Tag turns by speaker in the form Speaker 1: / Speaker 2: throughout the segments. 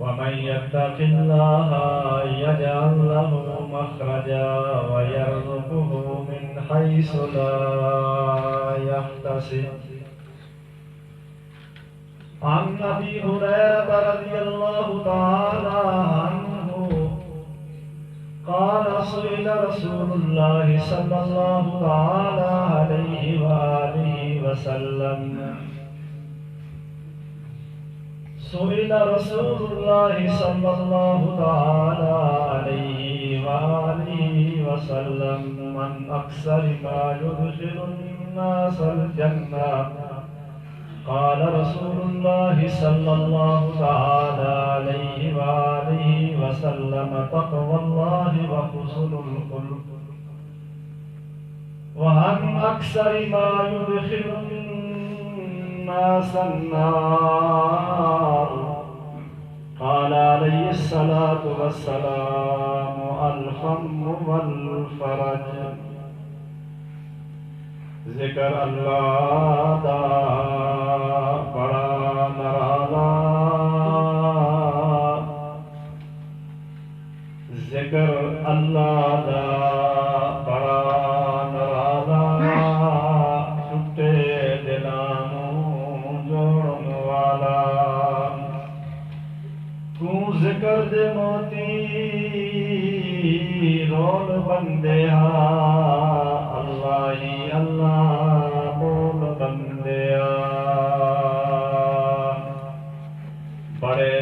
Speaker 1: ومن يتق الله يجعل له مخرجا ويرزقه من حيث لا يحتسب. عن ابي هريره رضي الله تعالى عنه قال سئل رسول الله صلى الله تعالى عليه وآله وسلم سئل رسول الله صلى الله تعالى عليه وآله وسلم من أكثر ما يدخل الناس الجنة قال رسول الله صلى الله تعالى عليه وآله وسلم تقوى الله وحسن الخلق. وعن أكثر ما يدخل الناس النار قال عليه الصلاة والسلام الهم والفرج. ذکر اللہ دا بڑا نرالا، ذکر اللہ دا بڑا نرالا، ٹوٹے دلانوں جوڑن والا، تو ذکر دے موتی رول بندیا، اللہ ہی اللہ بول بندیا. بڑے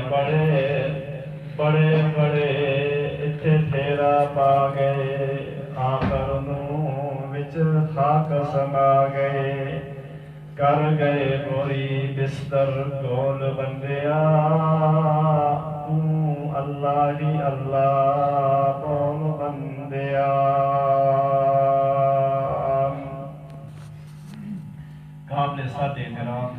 Speaker 1: بڑے اتھے تھیرا پا گئے، آخر نوں وچ خاک سما گئے، کر گئے گوری بستر گول بندیا، اللہ ہی اللہ بول بندیا. قابل سعد احترام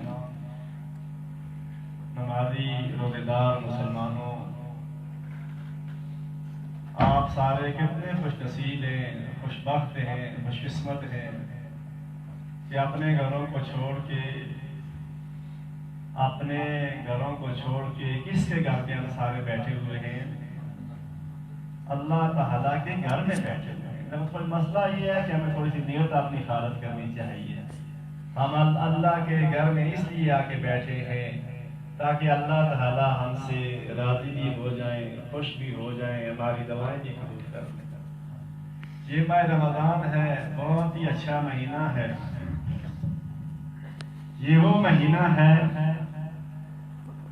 Speaker 1: نمازی روزے دار مسلمانوں، آپ سارے کتنے خوش نصیب ہیں، خوش بخت ہیں، خوش قسمت ہیں کہ اپنے گھروں کو چھوڑ کے کس کے گھر کے اندر سارے بیٹھے ہوئے ہیں؟ اللہ تعالیٰ کے گھر میں بیٹھے ہوئے ہیں. کوئی مسئلہ یہ ہے کہ ہمیں تھوڑی سی نیت اپنی خالص کرنی چاہیے. ہم اللہ کے گھر میں اس لیے آ کے بیٹھے ہیں تاکہ اللہ تعالیٰ ہم سے راضی بھی ہو جائیں، خوش بھی ہو جائیں، ہماری دعائیں بھی قبول کر لیں. یہ ماہ رمضان ہے، بہت ہی اچھا مہینہ ہے. یہ وہ مہینہ ہے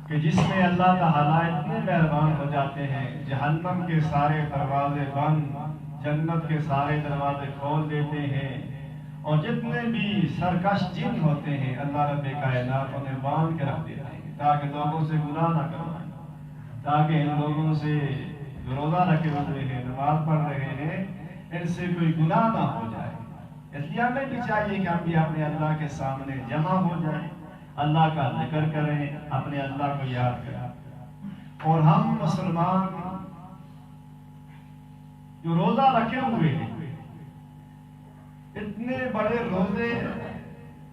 Speaker 1: کہ جس میں اللہ تعالیٰ اتنے مہربان ہو جاتے ہیں، جہنم کے سارے دروازے بند، جنت کے سارے دروازے کھول دیتے ہیں، اور جتنے بھی سرکش جن ہوتے ہیں اللہ رب کائنات انہیں باندھ کے رکھ دیتے ہیں تاکہ لوگوں سے گناہ نہ کروائیں، تاکہ ان لوگوں سے روزہ رکھے ہوئے ہیں، نماز پڑھ رہے ہیں، ان سے کوئی گناہ نہ ہو جائے. اس لیے ہمیں بھی چاہیے کہ ہم بھی اپنے اللہ کے سامنے جمع ہو جائیں، اللہ کا ذکر کریں، اپنے اللہ کو یاد کریں. اور ہم مسلمان جو روزہ رکھے ہوئے ہیں، اتنے بڑے روزے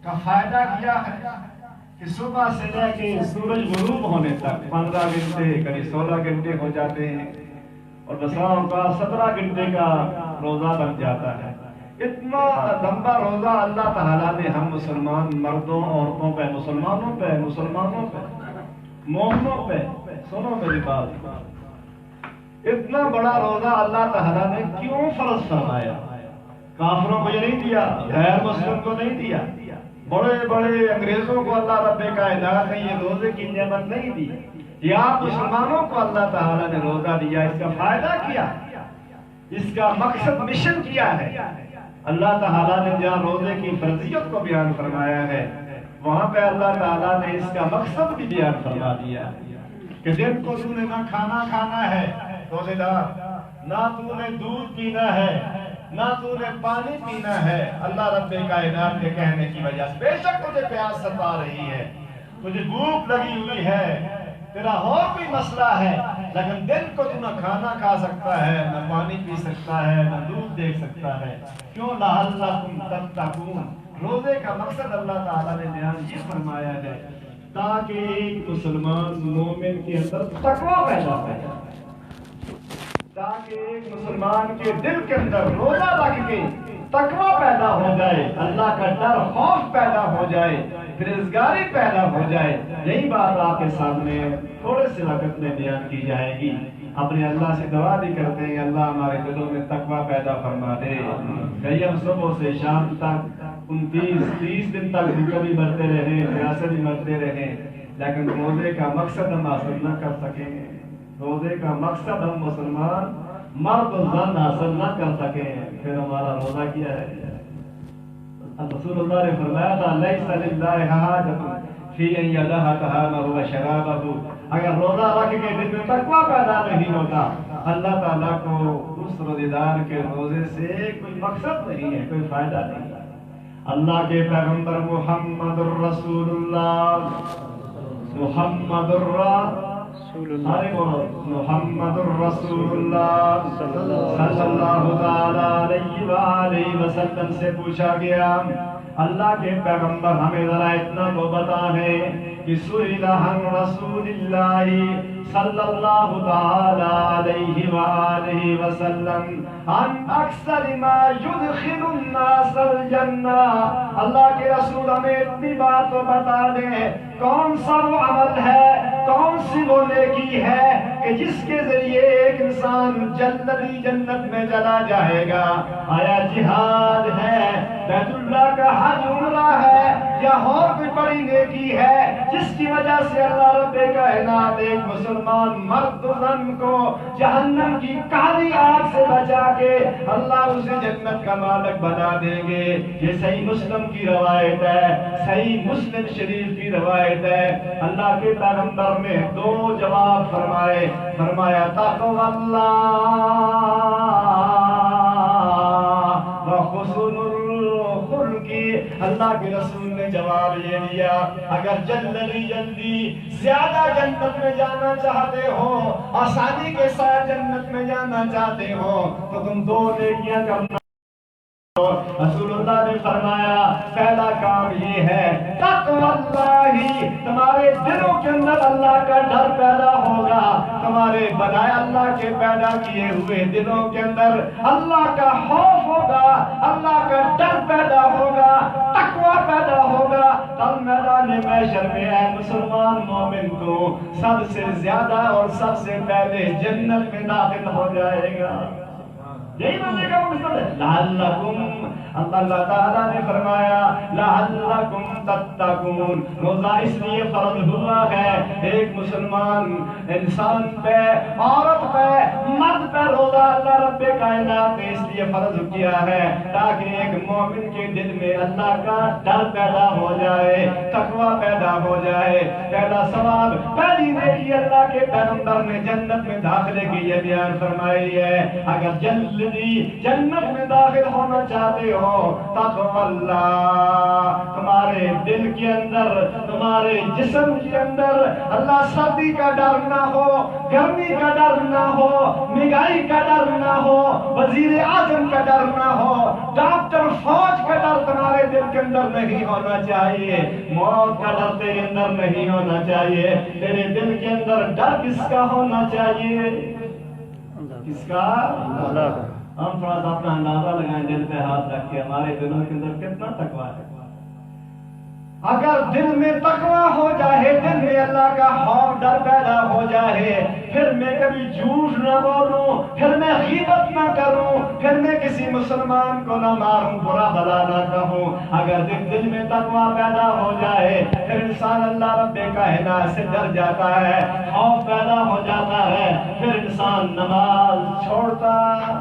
Speaker 1: کا فائدہ کیا ہے کہ صبح سے لے کے سورج غروب ہونے تک 15 گھنٹے کبھی 16 گھنٹے ہو جاتے ہیں، اور بسا اوقات 17 گھنٹے کا روزہ بن جاتا ہے. اتنا لمبا روزہ اللہ تعالیٰ نے ہم مسلمان مردوں عورتوں پہ، مسلمانوں پہ مومنوں پہ، سنو میری بات، اتنا بڑا روزہ اللہ تعالیٰ نے کیوں فرض فرمایا؟ کافروں کو یہ نہیں دیا، غیر مسلم کو نہیں دیا، بڑے انگریزوں کو اللہ رب کائنات نے یہ روزے کی نعمت نہیں دی. یہ آپ مسلمانوں کو اللہ تعالیٰ نے روزہ دیا. اس کا فائدہ کیا؟ اس کا مقصد مشن کیا ہے؟ اللہ تعالیٰ نے جہاں روزے کی فرضیت کو بیان فرمایا ہے، وہاں پہ اللہ تعالیٰ نے اس کا مقصد بھی بیان فرما دیا کہ دن کو تو نے نہ کھانا کھانا ہے روزے دار، نہ تو نے دودھ پینا ہے، نہ تو نے پانی پینا ہے. اللہ رب کائنات کے کہنے کی وجہ سے بے شک تجھے پیاس ستا رہی ہے، تجھے بھوک لگی ہوئی ہے، تیرا اور کوئی مسئلہ ہے، لیکن دن کو تو نہ کھانا کھا سکتا ہے، نہ پانی پی سکتا ہے، نہ دودھ دیکھ سکتا ہے. کیوں؟ لعلکم تتقون. روزے کا مقصد اللہ تعالیٰ نے بیان یہ فرمایا ہے تاکہ ایک مسلمان مومن کے اندر تقویٰ پیدا ہو جائے، تاکہ ایک مسلمان کے دل کے اندر روزہ رکھ کے تقویٰ پیدا ہو جائے، اللہ کا ڈر خوف پیدا ہو جائے، پرہیزگاری پیدا ہو جائے۔ یہی بات آپ کے سامنے تھوڑے سے وقت میں بیان کی جائے گی۔ اپنے اللہ سے دعا بھی کرتے ہیں، اللہ ہمارے دلوں میں تقویٰ پیدا فرما دے۔ کئی ہم صبح سے شام تک 29-30 دن تک کبھی مرتے رہیں، پیاسے بھی مرتے رہیں، لیکن روزے کا مقصد ہم حاصل نہ کر سکیں۔ روزے کا مقصد ہم مسلمان مرد و زن حاصل نہ کر سکیں، پھر ہمارا روزہ کیا ہے؟ رسول اللہ نے فرمایا تھا لیس للہ حاجۃ فی ان یدع طعامہ و شرابہ، اگر روزہ رکھ کے دل میں تقویٰ پیدا نہیں ہوتا، اللہ تعالیٰ کو اس روزے دار کے روزے سے کوئی مقصد نہیں ہے، کوئی فائدہ نہیں ہے۔ اللہ کے پیغمبر محمد الرسول اللہ، محمد محمد الرسول اللہ صلی اللہ علیہ وآلہ وسلم سے پوچھا گیا، اللہ کے پیغمبر ہمیں ذرا اتنا تو بتا ہے کہ سئل عن رسول اللہ صلی اللہ تعالی علیہ وآلہ وسلم عن اکثر ما يدخل الناس الجنہ، اللہ کے رسول ہمیں اتنی بات تو بتا دیں کون سا وہ عمل ہے، کون سی وہ نیکی ہے کہ جس کے ذریعے ایک انسان جنت میں چلا جائے گا؟ آیا جہاد ہے، بیت اللہ کا حج عمرہ ہے، یا اور کوئی بڑی نیکی ہے جس کی وجہ سے اللہ رب کائنات ایک مسلمان مرد و زن کو جہنم کی کالی آگ سے بچا کے اللہ اسے جنت کا مالک بنا دیں گے؟ یہ صحیح مسلم کی روایت ہے، صحیح مسلم شریف کی روایت ہے۔ اللہ کے پیغمبر نے دو جواب فرمائے، فرمایا تقوی اللہ و حسن الخلق، اللہ کے رسول نے جواب یہ دیا اگر جلدی زیادہ جنت میں جانا چاہتے ہو، آسانی کے ساتھ جنت میں جانا چاہتے ہو تو تم دو نیکیاں کرنا۔ رسول اللہ نے فرمایا پہلا کام یہ ہے تقوی اللہ، تمہارے دلوں کے اندر اللہ کا ڈر پیدا ہوگا، تمہارے بنائے اللہ کے پیدا کیے ہوئے دلوں کے اندر اللہ کا خوف ہوگا، اللہ کا ڈر پیدا ہوگا، تقوی پیدا ہوگا، تب میدان محشر میں اے مسلمان مومن کو سب سے زیادہ اور سب سے پہلے جنت میں داخل ہو جائے گا۔ یہی بندے کا مقصد ہے لعلکم، اللہ تعالیٰ نے فرمایا لعلکم تتقون، روزہ اس لیے فرض ہوا ہے ایک مسلمان انسان پہ، عورت پہ، مرد پہ روزہ اللہ رب کائنات نے اس لیے فرض کیا ہے تاکہ ایک مومن کے دل میں اللہ کا ڈر پیدا ہو جائے، تقوی پیدا ہو جائے۔ پہلا ثواب، پہلی نیکی اللہ کے پیغمبر نے جنت میں داخلے کی یہ بیان فرمائی ہے، اگر جلدی جنت میں داخل ہونا چاہتے ہو تقوی اللہ، تمہارے دل کے اندر، تمہارے جسم کے اندر اللہ سردی کا ڈر نہ ہو، گرمی کا ڈر نہ ہو، مہنگائی کا ڈر نہ ہو، وزیر اعظم کا ڈر نہ ہو، ڈاکٹر فوج کا ڈر تمہارے دل کے اندر نہیں ہونا چاہیے، موت کا ڈر تیرے اندر نہیں ہونا چاہیے۔ تیرے دل کے اندر ڈر کس کا ہونا چاہیے؟ کس کا؟ اللہ کا۔ ہم تھوڑا سا اپنا اندازہ لگائیں دل پہ ہاتھ رکھ کے ہمارے دلوں کے اندر کتنا تقویٰ ہے۔ اگر دل میں تقویٰ ہو جائے، دل میں اللہ کا خوف ڈر پیدا ہو جائے، پھر میں کبھی جھوٹ نہ بولوں، پھر میں غیبت نہ کروں، پھر میں کسی مسلمان کو نہ ماروں، برا بھلا نہ کہوں۔ اگر دل میں تقویٰ پیدا ہو جائے پھر انسان اللہ رب کائنات سے ڈر جاتا ہے، خوف پیدا ہو جاتا ہے، پھر انسان نماز چھوڑتا ہے،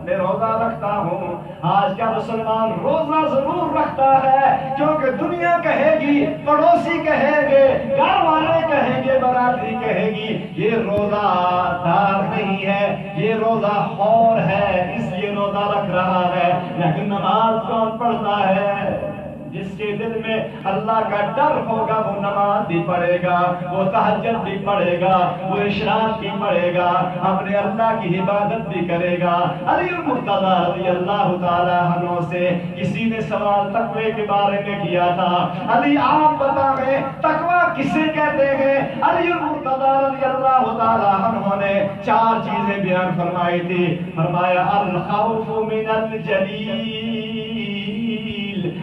Speaker 1: میں روزہ رکھتا ہوں۔ آج کا مسلمان روزہ ضرور رکھتا ہے کیونکہ دنیا کہے گی، پڑوسی کہیں گے، گھر والے کہیں گے، برادری کہے گی یہ روزہ دار نہیں ہے، یہ روزہ خور ہے، اس لیے روزہ رکھ رہا ہے، لیکن نماز کون پڑھتا ہے؟ جس کے دل میں اللہ کا ڈر ہوگا وہ نماز بھی پڑھے گا، وہ تہجد بھی پڑھے گا، وہ اشراق بھی پڑھے گا، اپنے اللہ کی عبادت بھی کرے گا۔ علی المرتضی رضی اللہ تعالیٰ عنہ سے کسی نے سوال تقوی کے بارے میں کیا تھا، علی آپ بتائیں تقوی کسے کہتے ہیں؟ علی المرتضی رضی اللہ تعالیٰ عنہ نے 4 چیزیں بیان فرمائی تھی۔ فرمایا الخوف من الجلیل،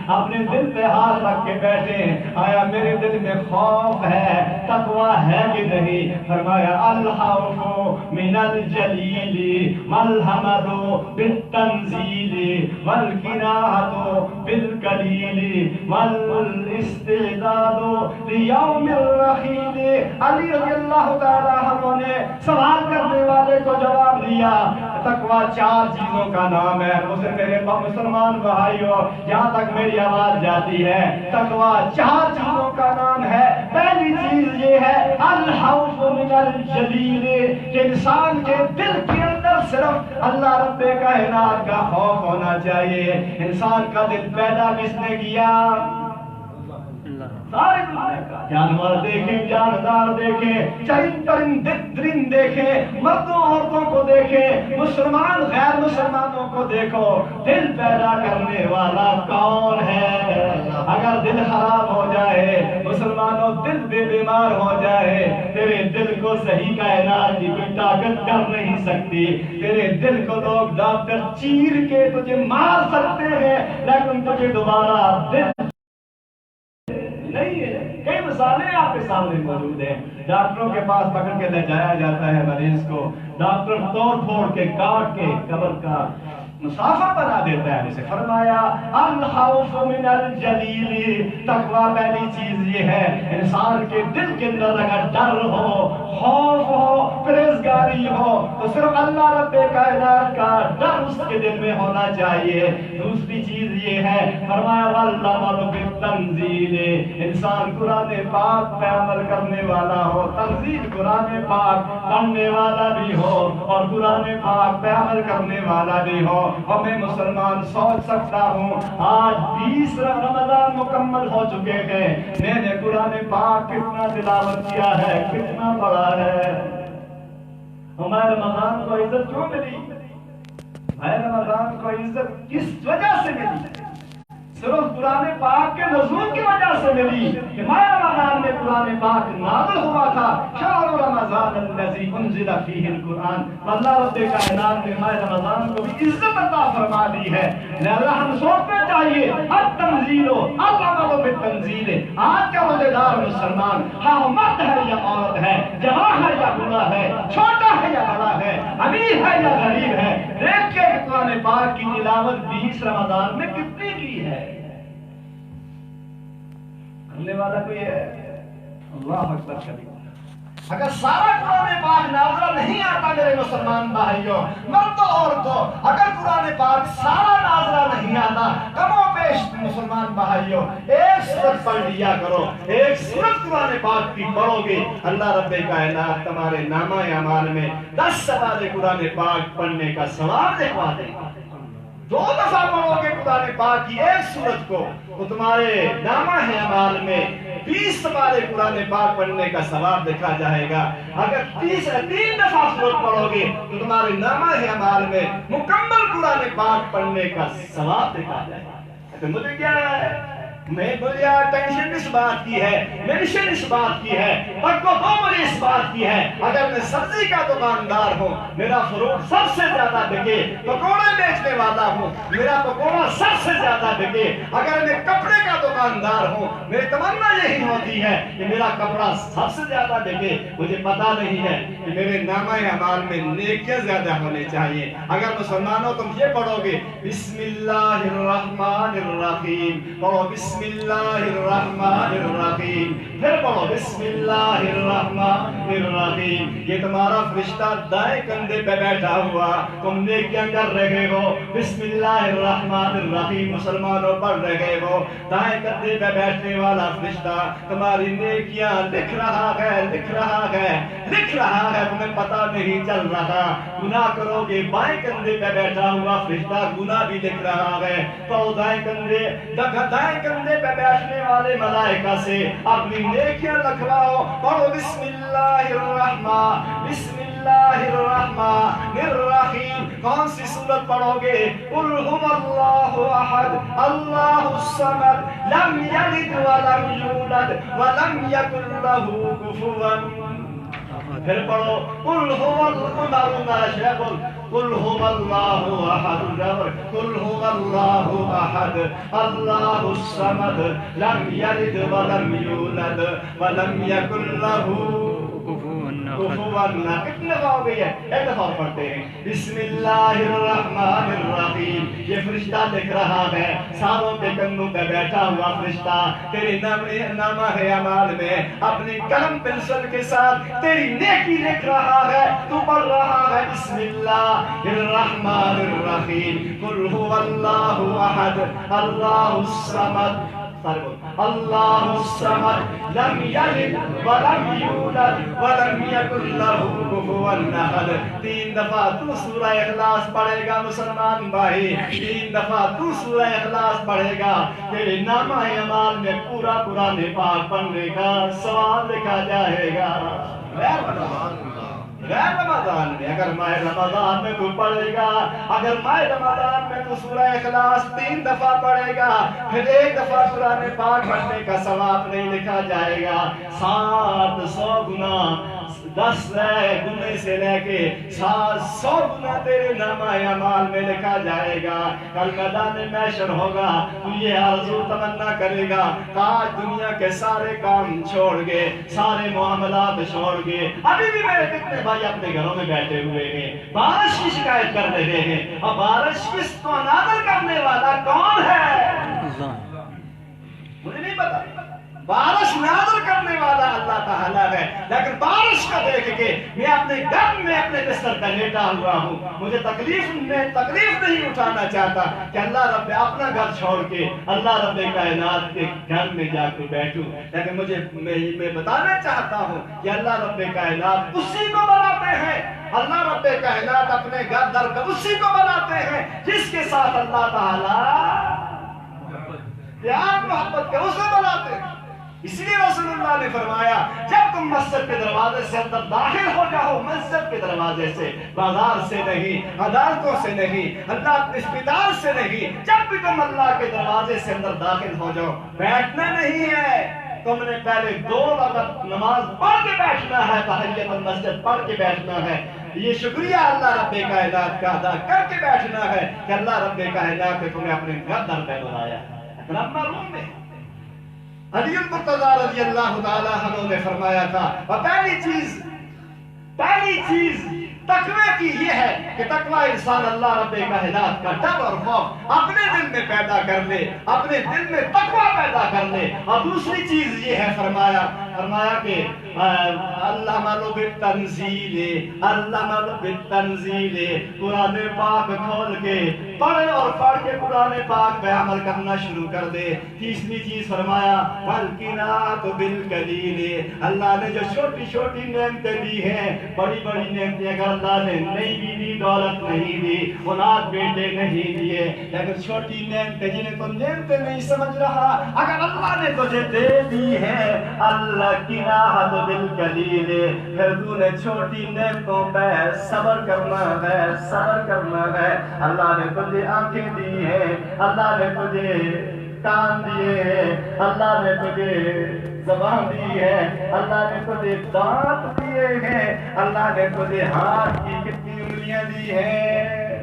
Speaker 1: اپنے دل پہ ہاتھ رکھ کے بیٹھے، آیا میرے دل میں خوف ہے، تقوی ہے کہ نہیں؟ فرمایا الخوف من الجلیل والحمد بالتنزیل والکناحة بالقلیل والاستعداد لیوم الرحیل۔ علی رضی اللہ تعالیٰ عنہ نے سوال کرنے والے کو جواب دیا، تقوی 4 چیزوں کا نام ہے۔ مجھے میرے مسلمان بھائیوں، جہاں تک میری آواز جاتی ہے، تقوی 4 چیزوں کا نام ہے۔ پہلی چیز یہ ہے الخوف من الجلیل، کہ انسان کے دل کے اندر صرف اللہ رب کائنات کا خوف ہونا چاہیے۔ انسان کا دل پیدا کس نے کیا؟ سارے دنیا کا، جانور دیکھیں، جاندار دیکھیں، چرند درند دیکھیں، مردوں عورتوں کو دیکھیں، مسلمان غیر مسلمانوں کو دیکھو، دل پیدا کرنے والا کون ہے؟ اگر دل خراب ہو جائے، مسلمانوں دل بے بیمار ہو جائے، تیرے دل کو صحیح کائنات کی کوئی طاقت کر نہیں سکتی۔ تیرے دل کو لوگ ڈاکٹر چیر کے تجھے مار سکتے ہیں، لیکن تجھے دوبارہ دل نہیں ہے۔ کئی مثالیں آپ کے سامنے موجود ہیں، ڈاکٹروں کے پاس پکڑ کے لے جایا جاتا ہے مریض کو، ڈاکٹر توڑ پھوڑ کے کاٹ کے قبر کا مسافر بنا دیتا ہے۔ اسے فرمایا الخوف من الجلیل، تقوی پہلی چیز یہ ہے، انسان کے دل کے اندر اگر ڈر ہو، خوف ہو، پرہیزگاری ہو، تو صرف اللہ رب کائنات کا ڈر اس کے دل میں ہونا چاہیے۔ دوسری چیز یہ ہے، فرمایا والعمل بالتنزیل، انسان قرآن پاک پہ عمل کرنے والا ہو، تنزیل قرآن پاک پڑھنے والا بھی ہو اور قرآن پاک پہ عمل کرنے والا بھی ہو۔ اور میں مسلمان سوچ سکتا ہوں، آج 20 رمضان مکمل ہو چکے ہیں، میں نے قرآن پاک کتنا تلاوت کیا ہے، کتنا پڑھا ہے۔ ہمارے رمضان کو عزت کیوں ملی؟ ہمارے رمضان کو عزت کس وجہ سے ملی؟ صرف قرآن پاک کے نزول کی وجہ سے ملی۔ ہمارے رمضان میں قرآن پاک نازل ہوا تھا، شہر رمضان الذی انزل فیہ القرآن، اللہ رب کائنات نے ہمارے رمضان کو بھی عزت عطا فرما دی ہے۔ لہذا ہم سوچنا چاہیے التنزیل العمل بالتنزیل۔ آج کا روزہ مسلمان، ہاں مرد ہے یا عورت ہے، جوان ہے یا بوڑھا ہے، چھوٹا ہے یا بڑا ہے، امیر ہے یا غریب ہے، دیکھ کے قرآن پاک کی تلاوت 20 رمضان میں کتنی کی ہے؟ کرنے والا کوئی ہے؟ اللہ اکبر کبھی۔ اگر سارا قرآن پاک نازلہ نہیں آتا میرے مسلمان بھائیوں، مردوں عورتوں، اگر قرآن پاک سارا نازلہ نہیں آتا، کم و بیش مسلمان بھائیوں ایک سورت پڑھ لیا کرو، ایک سورت قرآن پاک کی پڑھو گے، اللہ رب کائنات تمہارے نامہ اعمال میں 10 سپارے قرآن پاک پڑھنے کا ثواب دکھوا دے گا۔ 2 دفعہ پڑھو گے قرآن پاک کی ایک سورت کو تو تمہارے نامہ اعمال میں 20 سپارے قرآن پاک پڑھنے کا ثواب دیکھا جائے گا۔ اگر 3 دفعہ سورت پڑھو گے تو تمہارے نامہ اعمال میں مکمل قرآن پاک پڑھنے کا ثواب دیکھا جائے گا۔ تو مجھے کیا ہے، میں بولیا ٹینشن اس بات کی ہے، مینشن اس بات کی ہے، مجھے اس بات کی ہے، اگر میں سبزی کا دکاندار ہوں، میرا فروٹ سب سے زیادہ بکے، پکوڑے بیچنے والا ہوں، میرا پکوڑا سب سے زیادہ بکے، اگر میں کپڑے کا دکاندار ہوں، میری تمنا یہی ہوتی ہے کہ میرا کپڑا سب سے زیادہ بکے۔ مجھے پتا نہیں ہے کہ میرے نامہ اعمال میں نیکیاں زیادہ ہونے چاہیے۔ اگر مسلمانوں تم یہ پڑھو گے بسم اللہ الرحمن الرحیم، پڑھو بسم اللہ الرحمن الرحیم، پھر پڑھو بسم اللہ الرحمن الرحیم، یہ تمہارا فرشتہ دائیں کندھے پہ بیٹھا ہوا، تم نیکیاں کر رہے ہو، بسم اللہ الرحمن الرحیم مسلمانوں پڑھ رہے ہو، دائیں کندھے پہ بیٹھنے والا فرشتہ تمہاری نیکیاں لکھ رہا ہے، لکھ رہا ہے، لکھ رہا ہے، تمہیں پتہ نہیں چل رہا۔ گناہ کرو گے، بائیں کندھے پہ بیٹھا ہوا فرشتہ گناہ بھی لکھ رہا ہے، تو دائیں کندھے کندھے پہ بیٹھنے والے ملائکہ سے اپنی نیکیاں لکھواؤ. پڑھو بسم اللہ الرحمن الرحیم. کون سی سورت پڑھو گے؟ قل هو اللہ احد اللہ الصمد لم یلد ولم یولد ولم یکن له کفوا. پھر پڑھو قل هو قل هو اللہ احد قل هو اللہ احد اللہ الصمد لم یلد ولم یولد ولم یکن له کتنے دفعہ ہو گئی ہے؟ ایک دفعہ پڑھتے ہیں بسم اللہ الرحمن الرحیم. یہ فرشتہ لکھ رہا ہے، ساروں کے کندھوں پہ بیٹھا ہوا فرشتہ تیری نامہ ہے اعمال میں اپنی قلم پنسل کے ساتھ تیری نیکی لکھ رہا ہے. تو پڑھ رہا ہے بسم اللہ الرحمن الرحیم قل هو اللہ احد اللہ الصمد اللہ الصمد لم یلد ولم یولد ولم یکن له کفوا احد. 3 دفعہ تو سورہ اخلاص پڑھے گا مسلمان بھائی، 3 دفعہ تو سورہ اخلاص پڑھے گا، تیرے نامہ اعمال میں پورا قرآن پاک پڑھنے کا ثواب لکھا جائے گا. غیر رمضان میں اگر ماہ رمضان میں تو پڑھے گا، اگر ماہ رمضان میں تو سورہ اخلاص 3 دفعہ پڑھے گا، پھر 1 دفعہ قرآن پاک پڑھنے کا ثواب نہیں لکھا جائے گا. 700 گنا 10 گنے سے لے کے 700 گنا تیرے نامہ اعمال میں لکھا جائے گا. کل میدان محشر ہوگا تو یہ آرزو تمنا کرے گا آج دنیا کے سارے کام چھوڑ گئے، سارے معاملات چھوڑ گئے. ابھی بھی میرے کتنے بھائی اپنے گھروں میں بیٹھے ہوئے ہیں، بارش کی شکایت کر رہے ہیں، اور بارش کس کو نازل کرنے والا کون ہے؟ مجھے نہیں پتا. بارش نازل کرنے والا اللہ تعالیٰ ہے، لیکن بارش کا دیکھ کے میں اپنے گھر میں اپنے بستر پہ لیٹا ہوا ہوں. مجھے تکلیف نہیں اٹھانا چاہتا کہ اللہ رب اپنا گھر چھوڑ کے اللہ رب کائنات کے گھر میں جا کے بیٹھوں، لیکن میں بتانا چاہتا ہوں کہ اللہ رب کائنات اسی کو بناتے ہیں. اللہ رب کائنات اپنے گھر در کا اسی کو بناتے ہیں جس کے ساتھ اللہ تعالیٰ پیار محبت کے اسے بناتے ہیں. اس لیے رسول اللہ نے فرمایا جب تم مسجد کے دروازے سے اندر داخل ہو جاؤ، مسجد کے دروازے سے، بازار سے نہیں، عدالتوں سے نہیں، اللہ اسپتال سے نہیں، جب بھی تم اللہ کے دروازے سے اندر داخل ہو جاؤ، بیٹھنا نہیں ہے. تم نے پہلے 2 وقت نماز پڑھ کے بیٹھنا ہے، تحیت المسجد پڑھ کے بیٹھنا ہے. یہ شکریہ اللہ رب کائنات کا ادا کر کے بیٹھنا ہے کہ اللہ رب کائنات نے تمہیں اپنے گھر در پہ بلایا ہے، اپنا روم میں. علی المرتضی رضی اللہ تعالیٰ عنہ نے فرمایا تھا اور پہلی چیز تقوی کی یہ ہے کہ تقوی انسان اللہ رب کائنات کا ڈر اور خوف اپنے دل میں پیدا کر لے، اپنے دل میں تقوی پیدا کر لے. اور دوسری چیز یہ ہے فرمایا کہ اللہ ملو بالتنزیل، قرآن پاک کھول کے پڑھے اور پڑھ کے قرآن پاک پہ عمل کرنا شروع کر دے. تیسری چیز فرمایا والقناعۃ بالقلیل، اللہ نے جو چھوٹی چھوٹی نعمتیں دی ہیں، بڑی بڑی نعمتیں اگر اللہ نے نہیں بھی دی، دولت نہیں دی، اولاد بیٹے نہیں دیے، لیکن چھوٹی نعمتیں جنہیں تو نعمتیں نہیں سمجھ رہا، اگر اللہ نے تجھے دے دی ہے، اللہ قناعۃ بالقلیل، پھر تو نے چھوٹی نعمتوں پہ صبر کرنا ہے. اللہ نے تجھے آنکھیں دی ہیں، اللہ نے تجھے کان دیے ہیں، اللہ نے تجھے زبان دی ہے، اللہ نے تجھے دانت دیے ہیں، اللہ نے تجھے ہاتھ کی کتنی انگلیاں دی ہیں.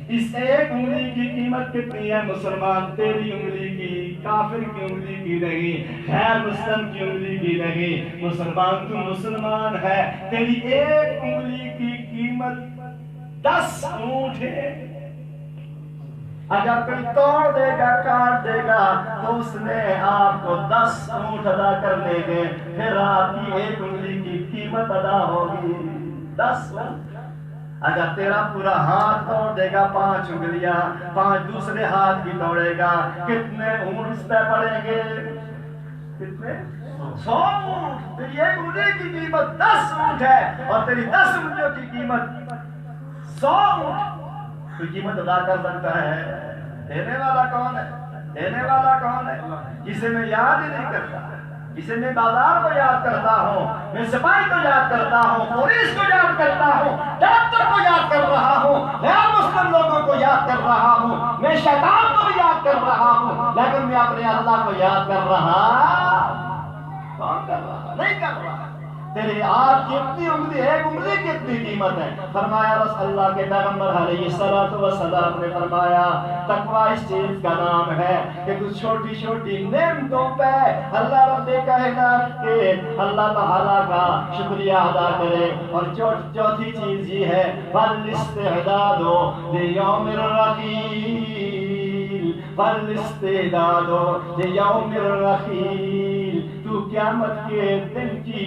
Speaker 1: اس ایک انگلی کی قیمت کتنی ہے مسلمان؟ تیری انگلی کی، کافر کی انگلی کی نہیں، غیر مسلم کی انگلی کی نہیں. مسلمان تو مسلمان ہے، تیری ایک انگلی کی قیمت 10 اونٹ ہے. اگر کوئی توڑ دے گا، کاٹ دے گا تو اس نے آپ کو 10 اونٹ ادا کرنے گے، پھر آپ کی ایک انگلی کی قیمت ادا ہوگی 10 اونٹ. اگر تیرا پورا ہاتھ توڑ دے گا، 5 انگلیاں، 5 دوسرے ہاتھ بھی توڑے گا، کتنے اونٹ اس پہ پڑیں گے؟ کتنے؟ 100 اونٹ. تیری ایک انگلی کی قیمت 10 اونٹ ہے اور تیری 10 انگلیوں کی قیمت 100 اونٹ. کوئی قیمت ادا کر سکتا ہے؟ دینے والا کون ہے؟
Speaker 2: دینے والا کون ہے؟ جسے میں یاد ہی نہیں کرتا، جسے میں بازار کو یاد کرتا ہوں، میں سپاہی کو یاد کرتا ہوں، پولیس کو یاد کرتا ہوں، ڈاکٹر کو یاد کر رہا ہوں، غیر مسلم لوگوں کو یاد کر رہا ہوں، میں شیطان کو بھی یاد کر رہا ہوں، لیکن میں اپنے اللہ کو یاد کر رہا کون کر رہا؟ نہیں کر رہا۔ تیری آج کی اتنی انگلی، ایک انگلی کی اتنی قیمت ہے۔ فرمایا رسول اللہ کے پیغمبر علیہ السلام نے فرمایا تقویٰ اس چیز کا نام ہے کہ کچھ چھوٹی چھوٹی نعمتوں پہ اللہ رب کائنات کے اللہ تعالیٰ کا شکریہ ادا کرے۔ اور چوتھی چیز یہ ہے والاستعداد لیوم الرحیل، والاستعداد لیوم الرحیل، تو قیامت کے دن کی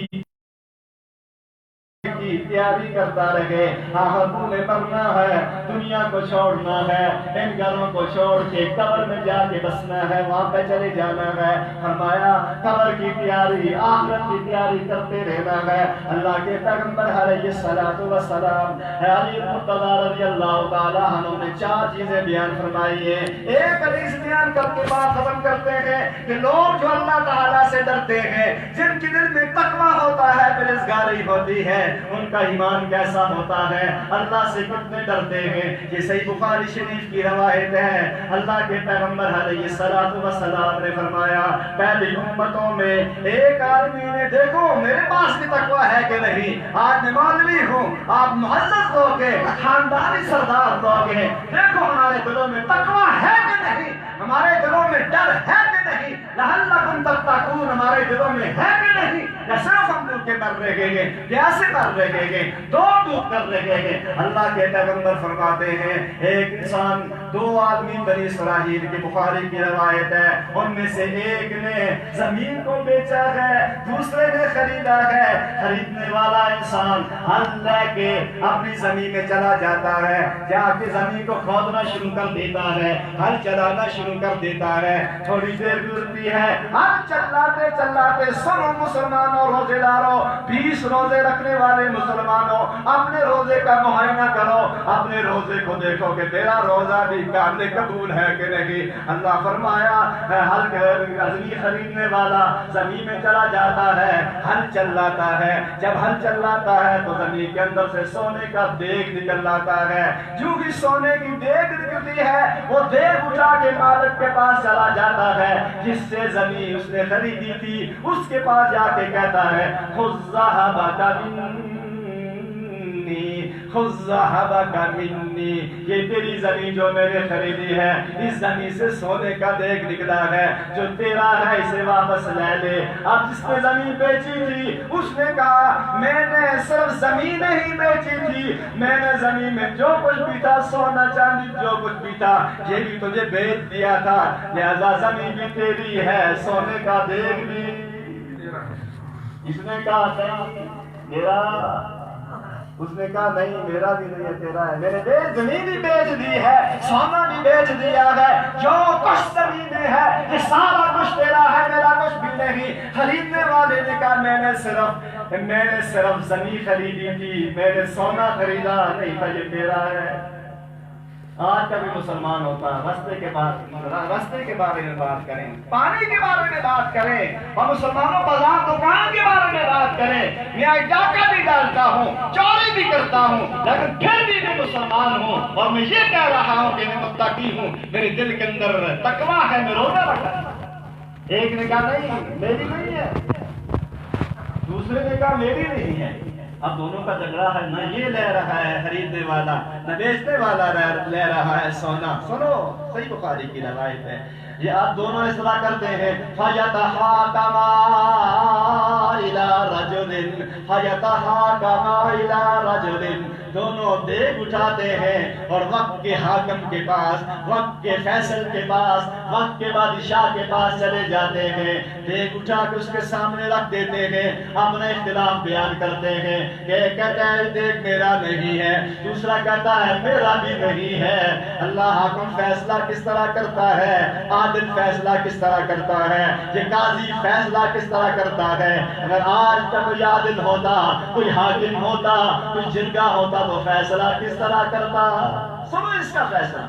Speaker 2: تیاری کرتا رہے۔ آخر میں مرنا ہے، دنیا کو چھوڑنا ہے، ان گھروں کو چھوڑ کے قبر میں جا کے بسنا ہے، وہاں پہ چلے جانا ہے۔ فرمایا قبر کی تیاری، آخرت کی تیاری کرتے رہنا ہے۔ اللہ کے پیغمبر علیہ السلام علی مرتضیٰ رضی اللہ تعالیٰ عنہ نے 4 چیزیں بیان فرمائی ہیں۔ ایک حدیث بیان کر کے بات ختم کرتے ہیں کہ لوگ جو اللہ تعالیٰ سے ڈرتے ہیں، جن کے دل میں تقویٰ ہوتا ہے، پرہیزگاری ہوتی ہے، ان کا ایمان کیسا ہوتا ہے، اللہ سے کتنے ڈرتے ہیں۔ یہ صحیح بخاری شریف کی روایت ہے۔ اللہ کے پیغمبر علیہ السلام نے فرمایا پہلی امتوں میں ایک آدمی نے، دیکھو میرے پاس بھی تقویٰ ہے کہ نہیں، آج میں مولوی ہوں، آپ معزز لوگ ہیں، خاندانی سردار لوگ ہیں، دیکھو ہمارے دلوں میں تقویٰ ہے کہ نہیں، ہمارے دلوں میں ڈر ہے کہ نہیں، لعلکم تتقون ہمارے دلوں میں ہے کہ نہیں، یا صرف ہم کے مر رہے گے، پیاسے مر رہے گے، دوڑ کر رہے گے۔ اللہ کے پیغمبر فرماتے ہیں ایک انسان، 2 آدمی بنی اسرائیل کی بخاری کی روایت ہے، ان میں سے ایک نے زمین کو بیچا ہے، دوسرے نے خریدا ہے۔ خریدنے والا انسان ہل لے کے اپنی زمین میں چلا جاتا ہے، جا کے زمین کو کھودنا شروع کر دیتا ہے، ہل چلانا شروع کر دیتا ہے۔ تھوڑی دیر گزرتی ہے، ہل چلاتے چلاتے سنو مسلمانوں، روزے داروں، 20 روزے رکھنے والے مسلمانوں، اپنے روزے کا معائنہ کرو، اپنے روزے کو دیکھو کہ تیرا روزہ بھی قابل قبول ہے کہ نہیں۔ اللہ فرمایا ہل زمین خریدنے والا زمین میں چلا جاتا ہے، ہل چلاتا ہے، جب ہل چلاتا ہے تو زمین کے اندر سے سونے کا دیگ نکل آتا ہے۔ جو ہی سونے کی دیگ نکلتی ہے، وہ دیگ اٹھا کے مالک کے پاس چلا جاتا ہے، جس سے زمین اس نے خریدی تھی، اس کے پاس جا کے کہتا ہے خذ ذهبك مني، خذ ذهبك مني، یہ تیری زمین جو میں نے خریدی ہے، اس زمین سے سونے کا دیگ نکلا ہے، جو تیرا ہے اسے واپس لے لے۔ اب جس نے زمین بیچی تھی اس نے کہا میں نے صرف زمین نہیں بیچی تھی، میں نے زمین میں جو کچھ بھی تھا، سونا چاندی جو کچھ بھی تھا، یہ بھی تجھے بیچ دیا تھا، لہذا زمین بھی تیری ہے، سونے کا دیگ بھی۔ اس نے کہا نہیں میرا، اس نے کہا نہیں میرا بھی نہیں ہے، تیرا ہے، میں نے زمین بھی بیچ دی ہے، سونا بھی بیچ دیا ہے، جو کچھ زمین میں ہے یہ سارا کچھ تیرا ہے، میرا کچھ بھی نہیں۔ خریدنے والے نے کہا میں نے صرف زمین خریدی تھی، میں نے سونا خریدا نہیں تھا، یہ تیرا ہے۔ آج کا بھی مسلمان ہوتا ہے، رستے کے بارے میں بات کریں، پانی کے بارے میں بات کریں، اور مسلمانوں بازار دکان کے بارے میں بات کریں۔ میں ڈاکہ بھی ڈالتا ہوں، چوری بھی کرتا ہوں، لیکن پھر بھی میں مسلمان ہوں، اور میں یہ کہہ رہا ہوں کہ میں متقی ہوں، میرے دل کے اندر تقویٰ ہے، میں روزہ رکھتا ہوں۔ ایک نے کہا نہیں میری نہیں ہے، دوسرے نے کہا میری نہیں ہے۔ اب دونوں کا جھگڑا ہے، نہ یہ لے رہا ہے خریدنے والا، نہ بیچنے والا لے رہا ہے سونا۔ سنو صحیح بخاری کی روایت ہے، یہ آپ دونوں اصلاح کرتے ہیں فَيَتَحَاكَمَا إِلَى رَجُلٍ، فَيَتَحَاكَمَا إِلَى رَجُلٍ، دونوں دیگ اٹھاتے ہیں اور وقت کے حاکم کے پاس، وقت کے فیصل کے پاس، وقت کے بادشاہ کے پاس چلے جاتے ہیں، دیگ اٹھا کے اس کے سامنے رکھ دیتے ہیں، اپنا اختلاف بیان کرتے ہیں کہ ایک کہتا ہے دیگ میرا نہیں ہے، دوسرا کہتا ہے میرا بھی نہیں ہے۔ اللہ حاکم فیصلہ کس طرح کرتا ہے، عادل فیصلہ کس طرح کرتا ہے، یہ قاضی فیصلہ کس طرح کرتا ہے۔ اگر آج تک کوئی عادل ہوتا، کوئی حاکم ہوتا، کوئی جرگہ ہوتا تو فیصلہ کس طرح کرتا؟ سنو اس کا فیصلہ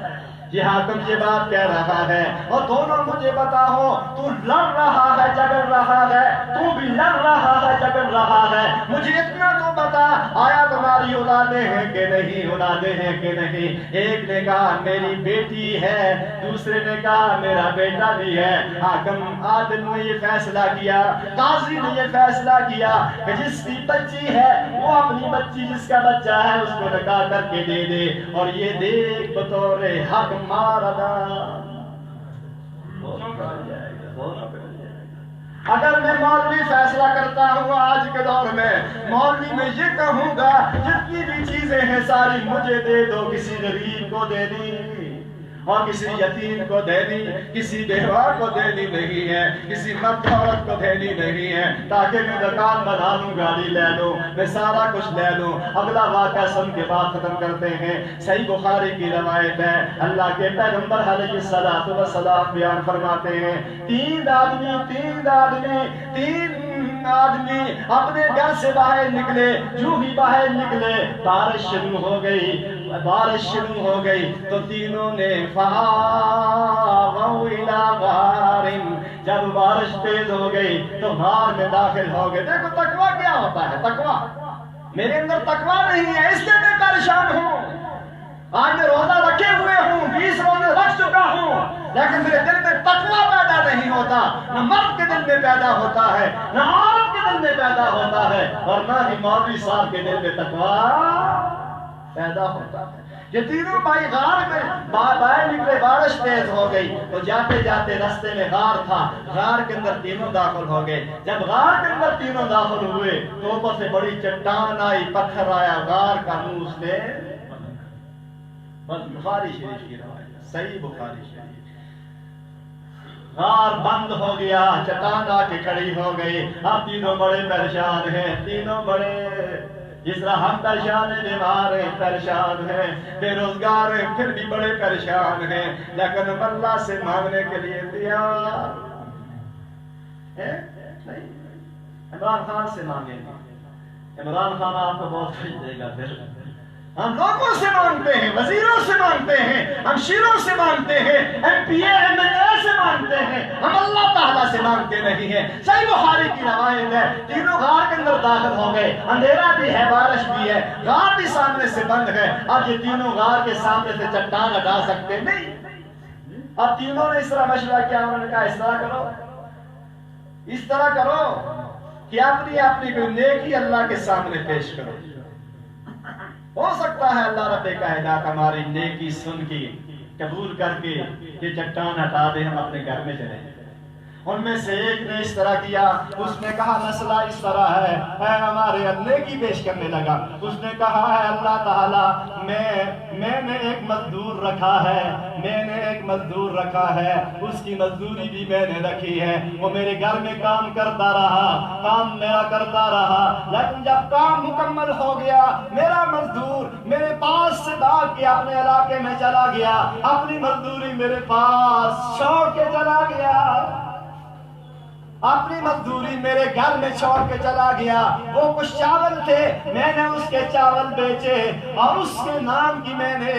Speaker 2: یہ حاکم یہ بات کہہ رہا ہے اور دونوں مجھے بتاؤ تو لڑ رہا ہے جگڑ رہا ہے تو بھی لڑ رہا ہے جگڑ رہا ہے مجھے اتنا تو بتا آیا تمہاری اولادیں ہیں کہ نہیں اولادیں ہیں کہ نہیں ایک نے کہا میری بیٹی ہے دوسرے نے کہا میرا بیٹا بھی ہے حاکم عادل نے یہ فیصلہ کیا قاضی نے یہ فیصلہ کیا کہ جس کی بچی ہے وہ اپنی بچی جس کا بچہ ہے اس کو نکاح کر کے دے دے اور یہ دیکھ بطور حق مار ادا اگر میں مولوی فیصلہ کرتا ہوں آج کے دور میں مولوی میں یہ کہوں گا جتنی بھی چیزیں ہیں ساری مجھے دے دو کسی غریب کو دے دی اور کسی یتیم کو دینی کسی بیوہ کو دینی نہیں ہے کسی مرد عورت کو دینی نہیں ہے تاکہ میں دکان بنا لوں گاڑی لے لوں میں سارا کچھ لے لوں اگلا واقعہ سن کے بعد ختم کرتے ہیں صحیح بخاری کی روایت ہے اللہ کے پیغمبر علیہ السلام بیان فرماتے ہیں تین آدمی اپنے گھر سے باہر نکلے جو ہی باہر نکلے بارش شروع ہو گئی تو تینوں نے فآووا الی غار جب بارش تیز ہو گئی تو غار میں داخل ہو گئے دیکھو تقویٰ کیا ہوتا ہے تقویٰ میرے اندر تقویٰ نہیں ہے اس لیے میں پریشان ہوں آج میں روزہ رکھے ہوئے ہوں 20 روزے رکھ چکا ہوں لیکن میرے دل میں تقویٰ پیدا نہیں ہوتا نہ مرد کے دل میں پیدا ہوتا ہے نہ عورت کے دل میں پیدا ہوتا ہے اور نہ ہی مولوی صاحب کے دل میں تقویٰ پیدا ہوتا ہے یہ تینوں بھائی غار میں باہر نکلے بارش تیز ہو گئی تو جاتے جاتے راستے میں غار تھا غار کے اندر تینوں داخل ہو گئے جب غار کے اندر تینوں داخل ہوئے تو اوپر سے بڑی چٹان آئی پتھر آیا غار کا منہ اس نے بخاری شریف کی روایت صحیح بخاری شریف غار بند ہو گیا چٹان آ کے کھڑی ہو گئی اب تینوں بڑے پریشان ہیں تینوں بڑے جس طرح ہم پریشان ہیں بیمار ہیں پریشان ہیں بے روزگار ہیں پھر بھی بڑے پریشان ہیں لیکن اللہ سے مانگنے کے لیے تیار ہے نہیں عمران خان سے مانگیں گے عمران خان آپ کو بہت خوش دے گا پھر ہم لوگوں سے مانگتے ہیں وزیروں سے مانگتے ہیں ہم شیروں سے مانگتے ہیں M P A M L A سے مانگتے ہیں ہم اللہ تعالیٰ سے مانگتے نہیں ہیں صحیح بخاری کی روایت ہے تینوں غار کے اندر داخل ہو گئے اندھیرا بھی ہے بارش بھی ہے غار بھی سامنے سے بند ہے اب یہ تینوں غار کے سامنے سے چٹان ہٹا سکتے نہیں اب تینوں نے اس طرح مشورہ کیا انہوں نے کہا اس طرح کرو کہ اپنی کوئی نیکی اللہ کے سامنے پیش کرو ہو سکتا ہے اللہ رب کائنات ہماری نیکی سن کے قبول کر کے یہ چٹان ہٹا دے ہم اپنے گھر میں چلے ان میں سے ایک نے اس طرح کیا اس نے کہا مسئلہ اس طرح ہے اے ہمارے نیکی پیش کرنے لگا اس نے کہا ہے اللہ تعالیٰ میں نے ایک مزدور رکھا ہے اس کی مزدوری بھی میں نے رکھی ہے وہ میرے گھر میں کام میرا کرتا رہا لیکن جب کام مکمل ہو گیا میرا مزدور میرے پاس سے بھاگ کے اپنے علاقے میں چلا گیا اپنی مزدوری میرے پاس چھوڑ کے چلا گیا اپنی مزدوری میرے گھر میں چھوڑ کے چلا گیا وہ کچھ چاول تھے میں نے اس کے چاول بیچے اور اس کے نام کی میں نے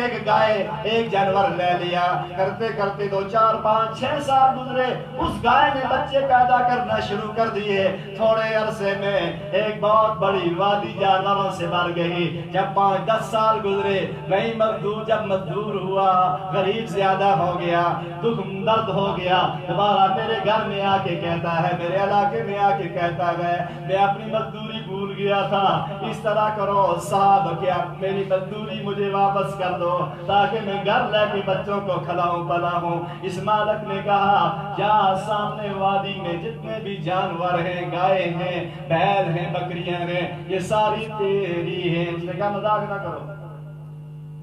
Speaker 2: ایک جانور لے لیا کرتے کرتے 2 4 5 6 سال گزرے اس گائے نے بچے پیدا کرنا شروع کر دیے تھوڑے عرصے میں ایک بہت بڑی وادی جانوروں سے بھر گئی جب 5 10 سال گزرے وہی مزدور جب مزدور ہوا غریب زیادہ ہو گیا دکھ درد ہو گیا دوبارہ میرے گھر میں آ کے کہتا ہے میرے علاقے میں آ کے کہتا ہے میں اپنی مزدوری بھول گیا تھا اس طرح کرو صاحب کیا میری مزدوری مجھے واپس کر دو تاکہ میں گھر لے کے بچوں کو کھلاؤں پلاؤں اس مالک نے کہا جا سامنے وادی میں جتنے بھی جانور ہیں گائے ہیں بیل ہیں بکریاں ہیں یہ ساری تیری ہیں اس نے کہا مذاق نہ کرو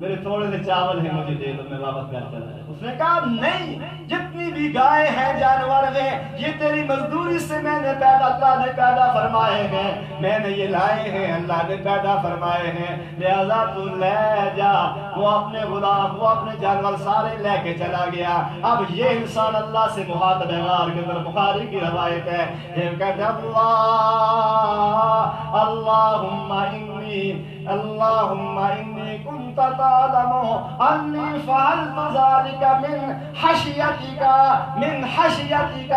Speaker 2: میرے تھوڑے سے چاول ہیں مجھے دے دو میں واپس گھر چلا جاؤں اس نے کہا نہیں جتنی بھی گائے ہیں جانور ہیں یہ تیری مزدوری سے میں نے اللہ نے پیدا فرمائے ہیں میں نے یہ لائے ہیں اللہ نے پیدا فرمائے ہیں لہذا تو لے جا وہ اپنے غلام وہ اپنے جانور سارے لے کے چلا گیا اب یہ انسان اللہ سے مخاطب ہے غار کے اندر بخاری کی روایت ہے یہ کہتے اللہم انی كنت تعلم أني فعلت ذلك من خشيتك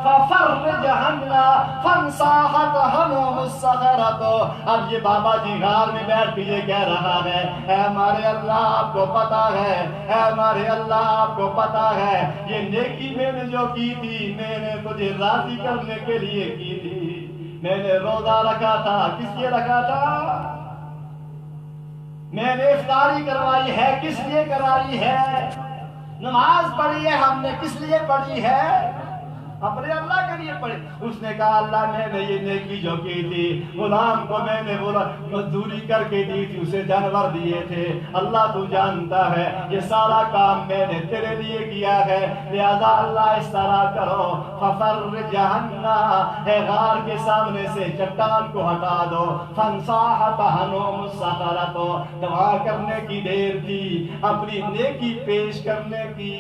Speaker 2: ففرج عنا فانصاحت عنهم الصخرة. اب یہ بابا جی غار میں بیٹھ کے یہ کہہ رہا ہے، اے ہمارے اللہ آپ کو پتا ہے، اے ہمارے اللہ آپ کو پتا ہے یہ نیکی میں نے جو کی تھی میں نے تجھے راضی کرنے کے لیے کی تھی. میں نے روزہ رکھا تھا، کس لیے رکھا تھا؟ میں نے افطاری کروائی ہے، کس لیے کروائی ہے؟ نماز پڑھی ہے ہم نے، کس لیے پڑھی ہے؟ اپنے اللہ کے لیے پڑھی. اس نے کہا اللہ میں نے یہ نیکی جو کی تھی، غلام کو میں نے مزدوری کر کے دی تھی، اسے جانور دیے تھے، اللہ تو جانتا ہے یہ سارا کام میں نے تیرے لیے کیا ہے، لہذا اللہ اس طرح کرو ففرج عنا، اے غار کے سامنے سے چٹان کو ہٹا دو، فانصاحت عنهم الصخرة. دعا کرنے کی دیر تھی، اپنی نیکی پیش کرنے کی.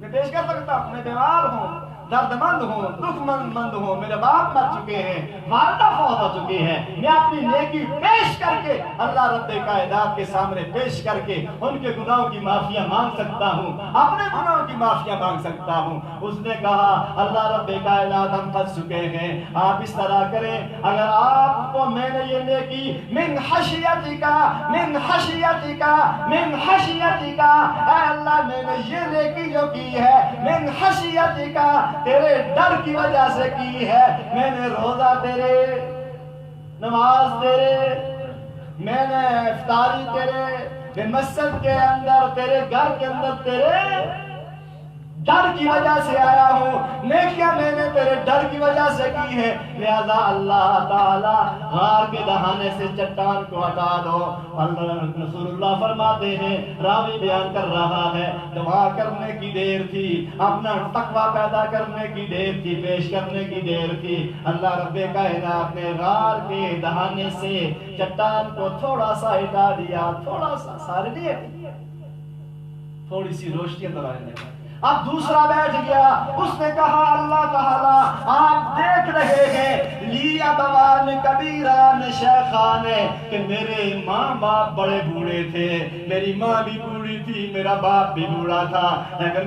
Speaker 2: میں پیش کر سکتا ہوں، میں بیمار ہوں، درد مند ہوں، دکھ مند ہوں، میرے باپ مر چکے ہیں، والدہ فوت ہو چکی ہے، میں اپنی نیکی پیش کر کے اللہ رب کائنات کے سامنے پیش کر کے ان کے گناہوں کی معافیا مانگ سکتا ہوں، اپنے گناہوں کی معافیا مانگ سکتا ہوں. اس نے کہا اللہ رب کائنات ہم پھنس چکے ہیں، آپ اس طرح کریں اگر آپ کو میں نے یہ نیکی من خشیتک اے اللہ میں نے یہ نیکی جو کی ہے من خشیتک تیرے ڈر کی وجہ سے کی ہے. میں نے روزہ تیرے، نماز تیرے، میں نے افطاری تیرے، میں مسجد کے اندر تیرے گھر کے اندر تیرے ڈر کی وجہ سے آیا ہوں، نیکیاں میں نے تیرے ڈر کی وجہ سے کی ہے، لہذا اللہ تعالی غار کے دہانے سے چٹان کو ہٹا دو. رسول اللہ فرماتے ہیں، راوی بیان کر رہا ہے دعا کرنے کی دیر تھی، اپنا تقوی پیدا کرنے کی دیر تھی، پیش کرنے کی دیر تھی. اللہ رب کائنات نے غار کے دہانے سے چٹان کو تھوڑا سا ہٹا دیا، تھوڑا سا، سارے نہیں، تھوڑی سی روشنی اندر آنے لگی. اب دوسرا بیٹھ گیا، اس نے کہا اللہ تعالیٰ آپ دیکھ رہے ہیں لی ابوان کبیران شیخان، کہ میرے ماں باپ بڑے بوڑھے تھے، میری ماں بھی بوڑھی تھی، میرا باپ بھی بوڑھا تھا، لیکن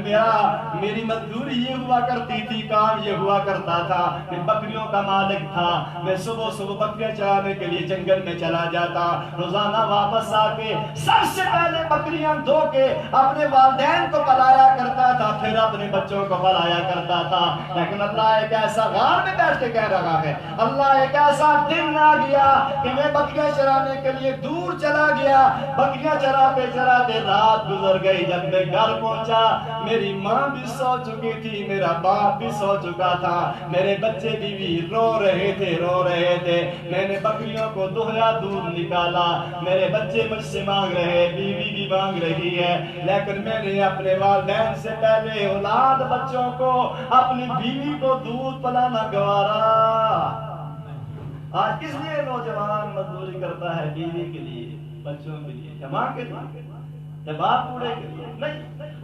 Speaker 2: میری مزدوری یہ ہوا کرتی تھی، کام یہ ہوا کرتا تھا، میں بکریوں کا مالک تھا، میں صبح صبح بکریاں چرانے کے لیے جنگل میں چلا جاتا، روزانہ واپس آ کے سب سے پہلے بکریاں دھو کے اپنے والدین کو پلایا کرتا تھا، پھر اپنے بچوں کو پلایا کرتا تھا. لیکن اللہ ایک ایسا غار میں بیٹھ کے کہہ رہا ہے، اللہ ایک ایسا دن آ گیا کہ میں بکریاں چرانے کے لیے دور چلا گیا، بکریاں چراتے چراتے رات گزر گئی، جب میں گھر پہنچا میری ماں بھی سو چکی تھی، میرا باپ بھی سو چکا تھا، میرے بچے بھی رو رہے تھے. میں نے بکریوں کو دہیا دودھ نکالا، میرے بچے مجھ سے مانگ رہے، بیوی بھی مانگ رہی ہے، لیکن میں نے اپنے والدین سے پہلے اولاد بچوں کو، اپنی بیوی کو دودھ پلانا گوارا. آج کس لیے نوجوان مزدوری کرتا ہے؟ بیوی کے لیے، بچوں کے لیے، جماع کے لیے، باپ بوڑھے کے لیے نہیں.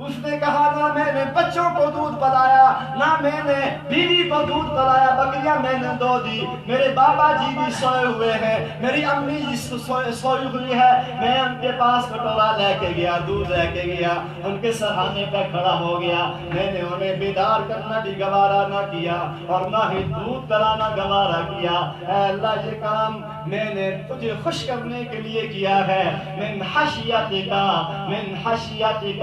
Speaker 2: اس نے کہا نہ میں نے بچوں کو دودھ پلایا، نہ میں نے بیوی کو دودھ پلایا، بکریاں میں نے دو دی، میرے بابا جی بھی سوئے ہوئے ہیں، میری امی جی سوئی ہوئی ہے. میں ان کے پاس کٹورا لے کے گیا، دودھ لے کے گیا، ان کے سرہانے پہ کھڑا ہو گیا. میں نے انہیں بیدار کرنا بھی گوارا نہ کیا اور نہ ہی دودھ پلانا گوارا کیا. اے اللہ یہ کام میں نے تجھے خوش کرنے کے لیے کیا ہے. من خشیتک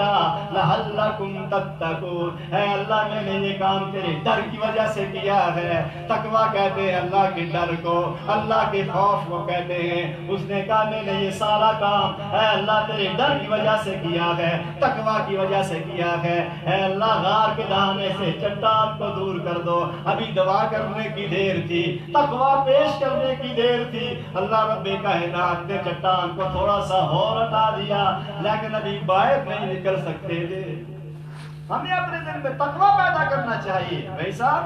Speaker 2: لعلکم تتقون، اے اللہ میں نے یہ کام تیرے ڈر کی وجہ سے کیا ہے. تقویٰ کہتے ہیں اللہ کے ڈر کو، اللہ کے خوف کو کہتے ہیں. اس نے کہا میں نے یہ سارا کام اے اللہ تیرے ڈر کی وجہ سے کیا ہے، تقویٰ کی وجہ سے کیا ہے. اے اللہ غار کے دہانے سے چٹان کو دور کر دو. ابھی دعا کرنے کی دیر تھی، تقویٰ پیش کرنے کی دیر تھی. اللہ رب کائنات نے چٹان کو تھوڑا سا اور ہٹا دیا، لیکن ابھی باہر نہیں نکل سکتے تھے. ہمیں اپنے دل میں تقویٰ پیدا کرنا چاہیے بھائی صاحب،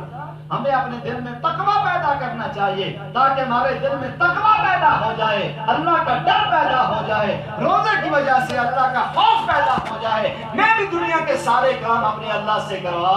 Speaker 2: ہمیں اپنے دل میں تقویٰ پیدا کرنا چاہیے تاکہ ہمارے دل میں تقویٰ پیدا ہو جائے، اللہ کا ڈر پیدا ہو جائے، روزے کی وجہ سے اللہ کا خوف پیدا ہو جائے. میں بھی دنیا کے سارے کام اپنے اللہ سے کروا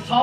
Speaker 2: 100